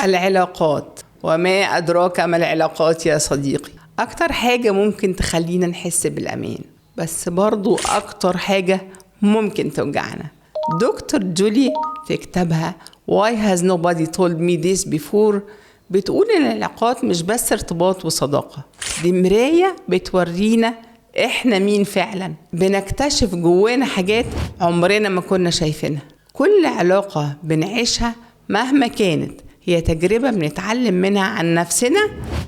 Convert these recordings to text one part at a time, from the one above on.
العلاقات، وما أدراك ما العلاقات يا صديقي. أكتر حاجة ممكن تخلينا نحس بالأمان، بس برضو أكتر حاجة ممكن توجعنا. دكتور جولي في كتابها Why has nobody told me this before بتقول إن العلاقات مش بس ارتباط وصداقة، دي مراية بتورينا إحنا مين فعلا. بنكتشف جوانا حاجات عمرنا ما كنا شايفينها. كل علاقة بنعيشها مهما كانت هي تجربة بنتعلم منها عن نفسنا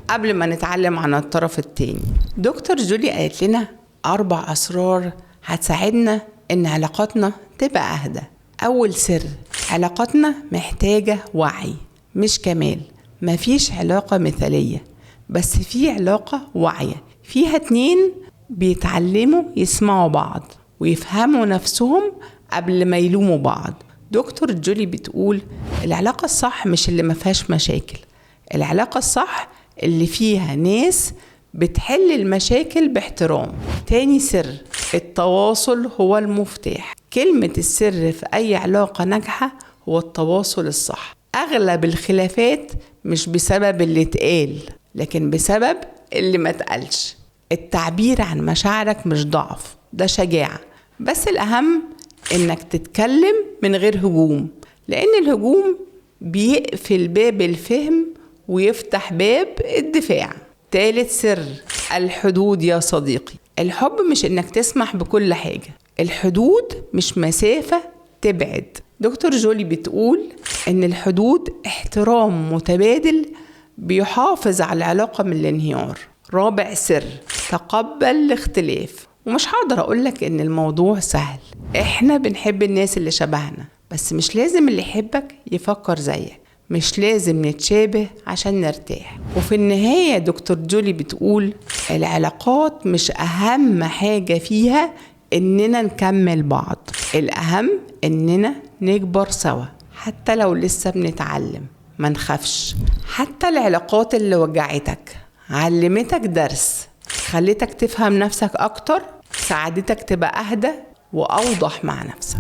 قبل ما نتعلم عن الطرف التاني. دكتور جولي قالت لنا 4 أسرار هتساعدنا إن علاقاتنا تبقى أهدى. أول سر: علاقاتنا محتاجة وعي مش كمال. مفيش علاقة مثالية، بس في علاقة واعية فيها 2 بيتعلموا يسمعوا بعض ويفهموا نفسهم قبل ما يلوموا بعض. دكتور جولي بتقول العلاقة الصح مش اللي ما فيهاش مشاكل، العلاقة الصح اللي فيها ناس بتحل المشاكل باحترام. تاني سر: التواصل هو المفتاح. كلمة السر في أي علاقة ناجحة هو التواصل الصح. أغلب الخلافات مش بسبب اللي اتقال، لكن بسبب اللي ما اتقالش. التعبير عن مشاعرك مش ضعف، ده شجاعة. بس الأهم إنك تتكلم من غير هجوم، لأن الهجوم بيقفل باب الفهم ويفتح باب الدفاع. ثالث سر: الحدود يا صديقي. الحب مش إنك تسمح بكل حاجة، الحدود مش مسافة تبعد. دكتور جولي بتقول إن الحدود احترام متبادل بيحافظ على العلاقة من الانهيار. رابع سر: تقبل الاختلاف. ومش هقدر أقولك إن الموضوع سهل، إحنا بنحب الناس اللي شبهنا، بس مش لازم اللي يحبك يفكر زيك، مش لازم نتشابه عشان نرتاح. وفي النهاية دكتور جولي بتقول العلاقات مش أهم حاجة فيها إننا نكمل بعض، الأهم إننا نكبر سوا. حتى لو لسه بنتعلم ما نخافش. حتى العلاقات اللي وجعتك علمتك درس، خلتك تفهم نفسك أكتر، ساعدتك تبقى أهدى وأوضح مع نفسك.